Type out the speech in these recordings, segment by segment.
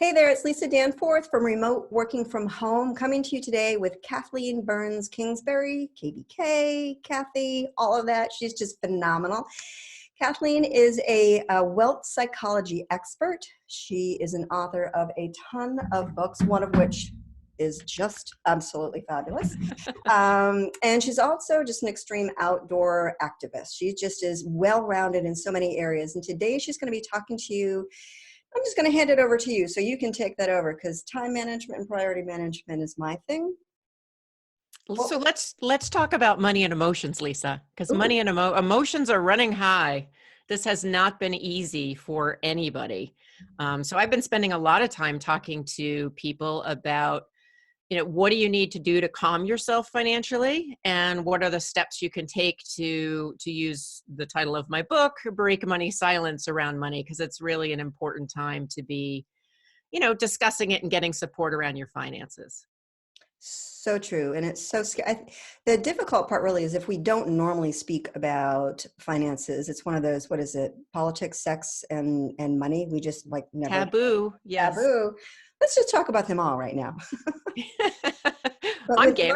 Hey there, it's Lisa Danforth from Remote Working from Home, coming to you today with Kathleen Burns Kingsbury, KBK, Kathy, all of that. She's just phenomenal. Kathleen is a wealth psychology expert. She is an author of a ton of books, one of which is just absolutely fabulous. And she's also just an extreme outdoor activist. She just is well-rounded in so many areas. And today she's going to be talking to you. I'm just going to hand it over to you so you can take that over, because time management and priority management is my thing. So let's talk about money and emotions, Lisa, because money and emotions are running high. This has not been easy for anybody. So I've been spending a lot of time talking to people about, what do you need to do to calm yourself financially, and what are the steps you can take to use the title of my book, Break Money Silence Around Money, because it's really an important time to be, discussing it and getting support around your finances. So true. And it's so scary. The difficult part really is if we don't normally speak about finances, it's one of those, what is it? Politics, sex, and money. We just never. Taboo. Yes. Taboo. Let's just talk about them all right now. But I'm game.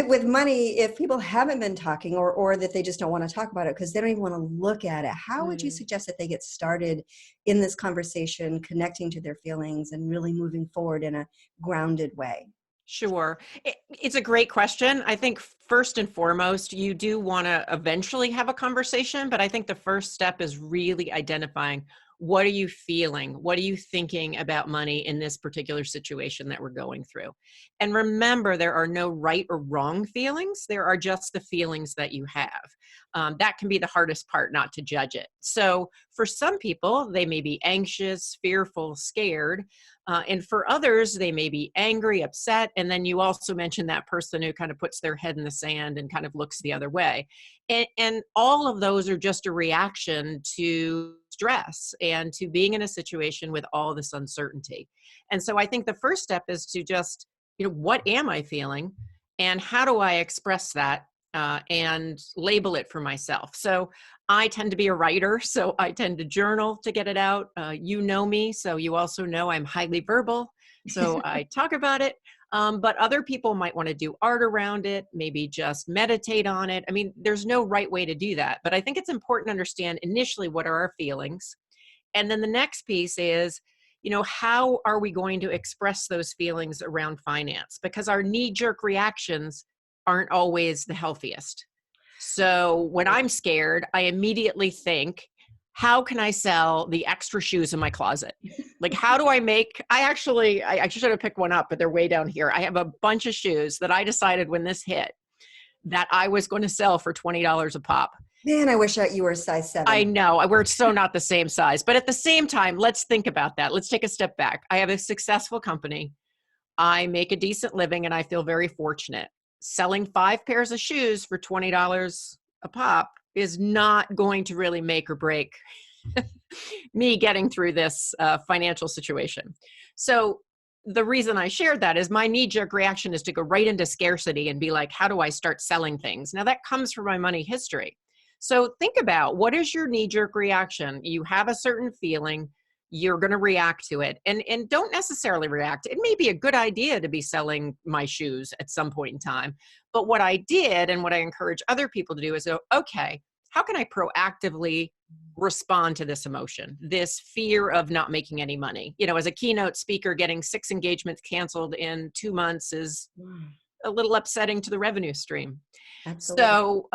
With money, if people haven't been talking or that they just don't want to talk about it because they don't even want to look at it, how would you suggest that they get started in this conversation, connecting to their feelings and really moving forward in a grounded way? Sure. It's a great question. I think first and foremost, you do want to eventually have a conversation, but I think the first step is really identifying, what are you feeling? What are you thinking about money in this particular situation that we're going through? And remember, there are no right or wrong feelings. There are just the feelings that you have. That can be the hardest part, not to judge it. So for some people, they may be anxious, fearful, scared. And for others, they may be angry, upset. And then you also mentioned that person who kind of puts their head in the sand and kind of looks the other way. And all of those are just a reaction to stress and to being in a situation with all this uncertainty. And so I think the first step is to just, what am I feeling? And how do I express that and label it for myself? So I tend to be a writer, so I tend to journal to get it out. You know me, so you also know I'm highly verbal, so I talk about it. But other people might want to do art around it, maybe just meditate on it. I mean, there's no right way to do that, but I think it's important to understand initially what are our feelings. And then the next piece is, how are we going to express those feelings around finance? Because our knee-jerk reactions aren't always the healthiest. So when I'm scared, I immediately think, how can I sell the extra shoes in my closet? Like, how do I make, I should have picked one up, but they're way down here. I have a bunch of shoes that I decided when this hit that I was going to sell for $20 a pop. Man, I wish you were a size 7. I know, we're so not the same size, but at the same time, let's think about that. Let's take a step back. I have a successful company. I make a decent living and I feel very fortunate. Selling 5 pairs of shoes for $20 a pop is not going to really make or break me getting through this financial situation. So the reason I shared that is my knee-jerk reaction is to go right into scarcity and be like, how do I start selling things? Now that comes from my money history. So think about, what is your knee-jerk reaction? You have a certain feeling. You're going to react to it, and don't necessarily react. It may be a good idea to be selling my shoes at some point in time. But what I did and what I encourage other people to do is go, okay, how can I proactively respond to this emotion, this fear of not making any money? As a keynote speaker, getting 6 engagements canceled in 2 months is a little upsetting to the revenue stream. Absolutely. So,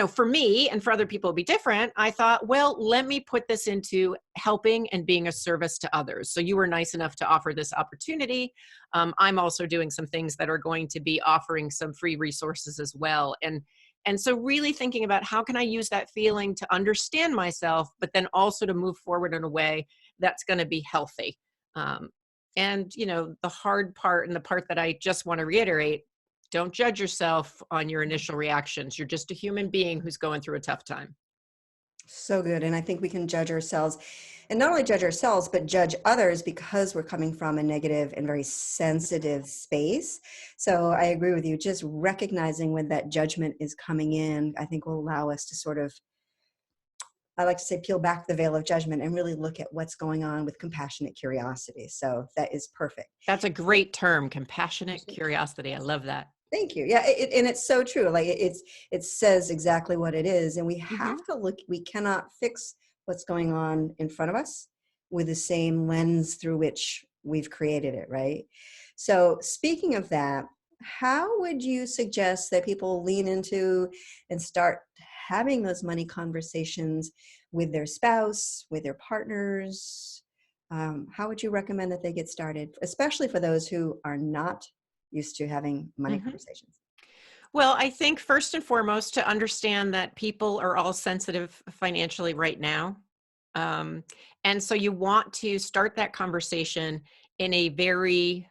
for me and for other people it'll be different. I thought, well, let me put this into helping and being a service to others. So you were nice enough to offer this opportunity. I'm also doing some things that are going to be offering some free resources as well. And so really thinking about, how can I use that feeling to understand myself, but then also to move forward in a way that's going to be healthy. And the hard part, and the part that I just want to reiterate, don't judge yourself on your initial reactions. You're just a human being who's going through a tough time. So good. And I think we can judge ourselves, and not only judge ourselves, but judge others, because we're coming from a negative and very sensitive space. So I agree with you. Just recognizing when that judgment is coming in, I think will allow us to sort of I like to say, peel back the veil of judgment and really look at what's going on with compassionate curiosity. So that is perfect. That's a great term, compassionate curiosity. I love that. Thank you. Yeah, and it's so true. Like it says exactly what it is, and we Mm-hmm. have to look. We cannot fix what's going on in front of us with the same lens through which we've created it, right? So, speaking of that, how would you suggest that people lean into and start having those money conversations with their spouse, with their partners? How would you recommend that they get started, especially for those who are not used to having money Mm-hmm. conversations? Well, I think first and foremost to understand that people are all sensitive financially right now. Um, and so you want to start that conversation in a very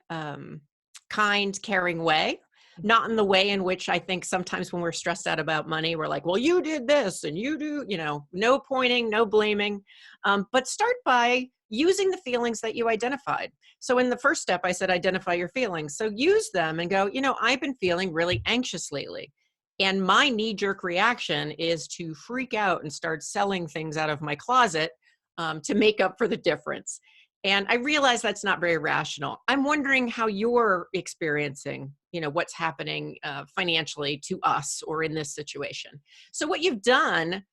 kind, caring way, not in the way in which I think sometimes when we're stressed out about money, we're like, well, you did this and you do, no pointing, no blaming. But start by using the feelings that you identified. So in the first step, I said, identify your feelings. So use them and go, I've been feeling really anxious lately. And my knee-jerk reaction is to freak out and start selling things out of my closet to make up for the difference. And I realize that's not very rational. I'm wondering how you're experiencing, what's happening financially to us or in this situation. So what you've done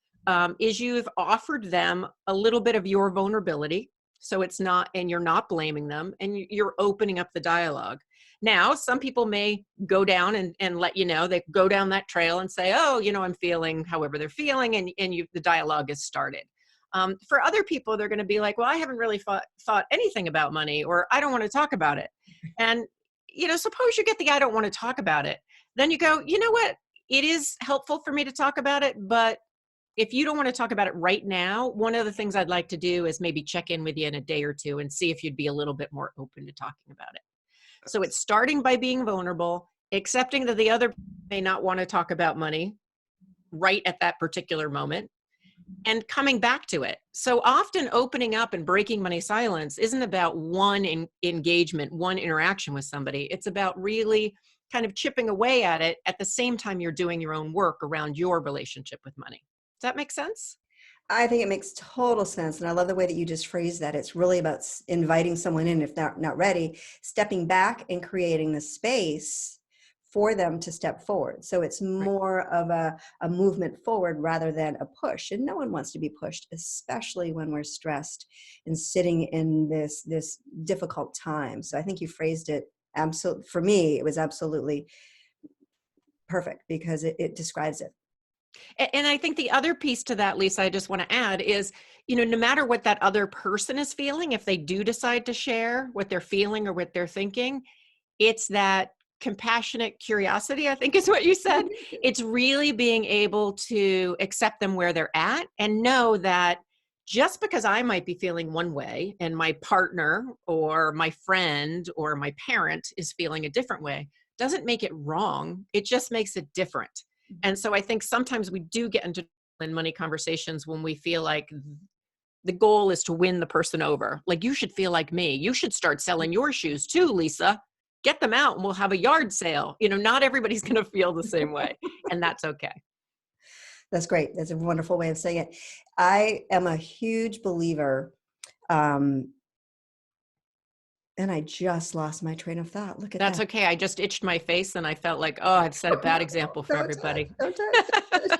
is you've offered them a little bit of your vulnerability. So it's not, and you're not blaming them, and you're opening up the dialogue. Now, some people may go down and let you know, they go down that trail and say, oh, I'm feeling however they're feeling, and the dialogue is started. For other people, they're going to be like, well, I haven't really thought anything about money, or I don't want to talk about it. And, suppose you get the I don't want to talk about it. Then you go, you know what? It is helpful for me to talk about it, but if you don't want to talk about it right now, one of the things I'd like to do is maybe check in with you in a day or two and see if you'd be a little bit more open to talking about it. So it's starting by being vulnerable, accepting that the other may not want to talk about money right at that particular moment, and coming back to it. So often opening up and breaking money silence isn't about one engagement, one interaction with somebody. It's about really kind of chipping away at it at the same time you're doing your own work around your relationship with money. Does that make sense? I think it makes total sense. And I love the way that you just phrased that. It's really about inviting someone in if they're not ready, stepping back and creating the space for them to step forward. So it's Right. more of a movement forward rather than a push. And no one wants to be pushed, especially when we're stressed and sitting in this difficult time. So I think you phrased it absolutely, for me, it was absolutely perfect because it describes it. And I think the other piece to that, Lisa, I just want to add is, no matter what that other person is feeling, if they do decide to share what they're feeling or what they're thinking, it's that compassionate curiosity, I think is what you said. It's really being able to accept them where they're at and know that just because I might be feeling one way and my partner or my friend or my parent is feeling a different way doesn't make it wrong. It just makes it different. And so I think sometimes we do get into money conversations when we feel like the goal is to win the person over. Like, you should feel like me. You should start selling your shoes too, Lisa. Get them out and we'll have a yard sale. Not everybody's going to feel the same way. And that's okay. That's great. That's a wonderful way of saying it. I am a huge believer, and I just lost my train of thought. Look at That's that. okay. I just itched my face and I felt like, oh, I've set a bad No, example for don't touch, everybody. don't touch, don't touch.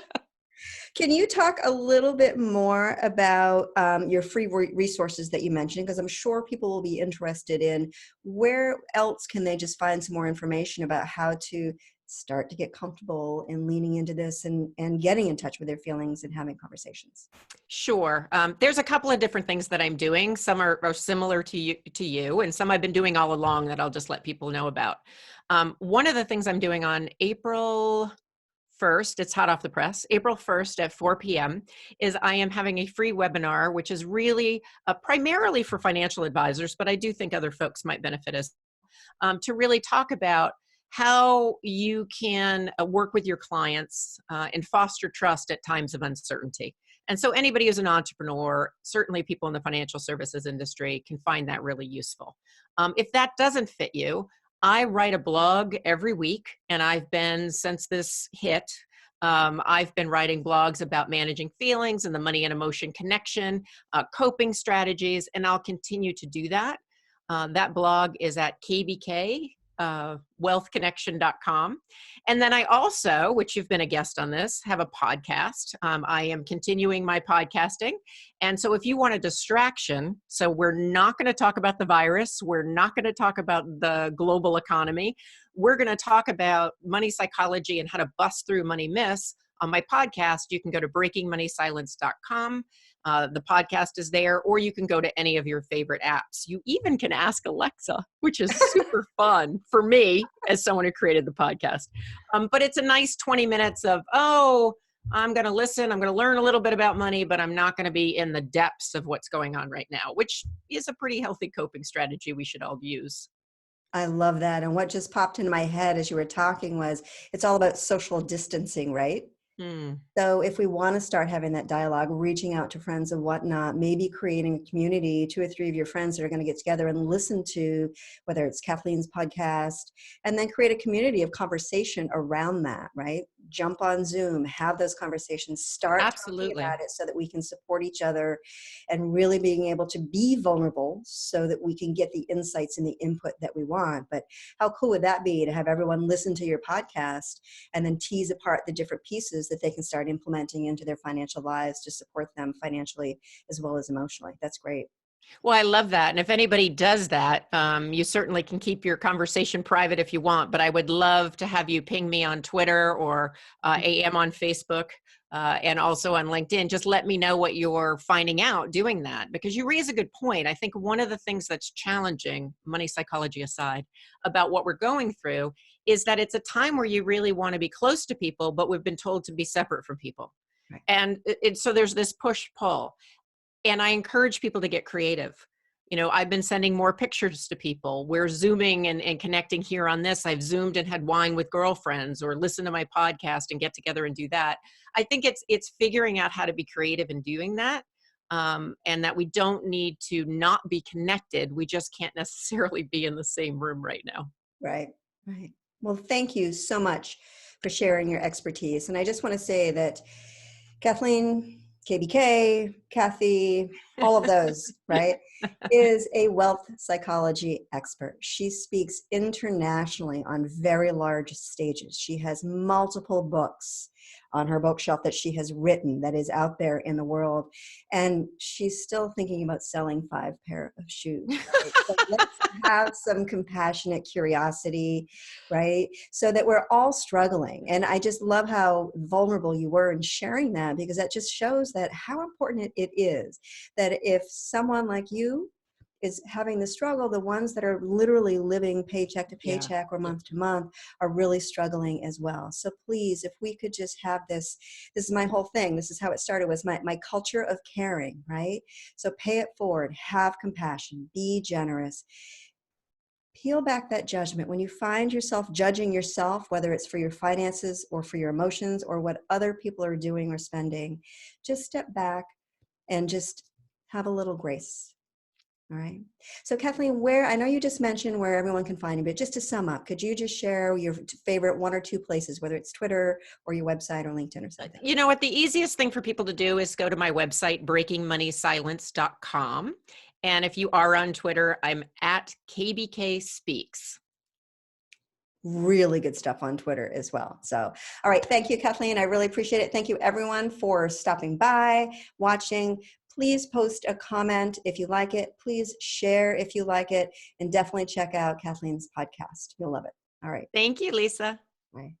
Can you talk a little bit more about your free resources that you mentioned? Because I'm sure people will be interested in where else can they just find some more information about how to start to get comfortable in leaning into this and getting in touch with their feelings and having conversations. Sure. There's a couple of different things that I'm doing. Some are similar to you, and some I've been doing all along that I'll just let people know about. One of the things I'm doing on April 1st, it's hot off the press, April 1st at 4 p.m., is I am having a free webinar, which is really primarily for financial advisors, but I do think other folks might benefit as to really talk about how you can work with your clients and foster trust at times of uncertainty. And so anybody who's an entrepreneur, certainly people in the financial services industry, can find that really useful. If that doesn't fit you, I write a blog every week, and I've been, since this hit, I've been writing blogs about managing feelings and the money and emotion connection, coping strategies, and I'll continue to do that. That blog is at KBK wealthconnection.com. And then I also, which you've been a guest on this, have a podcast. I am continuing my podcasting. And so if you want a distraction, so we're not going to talk about the virus. We're not going to talk about the global economy. We're going to talk about money psychology and how to bust through money myths. On my podcast, you can go to breakingmoneysilence.com. The podcast is there, or you can go to any of your favorite apps. You even can ask Alexa, which is super fun for me as someone who created the podcast. But it's a nice 20 minutes of, I'm going to listen, I'm going to learn a little bit about money, but I'm not going to be in the depths of what's going on right now, which is a pretty healthy coping strategy we should all use. I love that. And what just popped into my head as you were talking was it's all about social distancing, right? So if we want to start having that dialogue, reaching out to friends and whatnot, maybe creating a community, 2 or 3 of your friends that are going to get together and listen to, whether it's Kathleen's podcast, and then create a community of conversation around that, right? Jump on Zoom, have those conversations, start talking about it so that we can support each other and really being able to be vulnerable so that we can get the insights and the input that we want. But how cool would that be to have everyone listen to your podcast and then tease apart the different pieces that they can start implementing into their financial lives to support them financially as well as emotionally? That's great. Well, I love that. And if anybody does that, you certainly can keep your conversation private if you want, but I would love to have you ping me on Twitter or AM on Facebook and also on LinkedIn. Just let me know what you're finding out doing that, because you raise a good point. I think one of the things that's challenging, money psychology aside, about what we're going through is that it's a time where you really want to be close to people, but we've been told to be separate from people. Right. And so there's this push-pull. And I encourage people to get creative. You know, I've been sending more pictures to people. We're Zooming and connecting here on this. I've Zoomed and had wine with girlfriends or listen to my podcast and get together and do that. I think it's figuring out how to be creative in doing that. And that we don't need to not be connected. We just can't necessarily be in the same room right now. Right, right. Well, thank you so much for sharing your expertise. And I just want to say that Kathleen, KBK, Kathy, all of those, right, is a wealth psychology expert. She speaks internationally on very large stages. She has multiple books on her bookshelf that she has written that is out there in the world. And she's still thinking about selling 5 pair of shoes. Right? So let's have some compassionate curiosity, right? So that we're all struggling. And I just love how vulnerable you were in sharing that, because that just shows that how important it is that if someone like you is having the struggle, the ones that are literally living paycheck to paycheck or month to month are really struggling as well. So please, if we could just have this is my whole thing. This is how it started, was my culture of caring, right? So pay it forward, have compassion, be generous. Peel back that judgment. When you find yourself judging yourself, whether it's for your finances or for your emotions or what other people are doing or spending, just step back and just have a little grace. All right. So Kathleen, I know you just mentioned where everyone can find you, but just to sum up, could you just share your favorite 1 or 2 places, whether it's Twitter or your website or LinkedIn or something? You know what? The easiest thing for people to do is go to my website, breakingmoneysilence.com. And if you are on Twitter, I'm at KBK Speaks. Really good stuff on Twitter as well. So, all right. Thank you, Kathleen. I really appreciate it. Thank you, everyone, for stopping by, watching. Please post a comment if you like it. Please share if you like it. And definitely check out Kathleen's podcast. You'll love it. All right. Thank you, Lisa. Bye.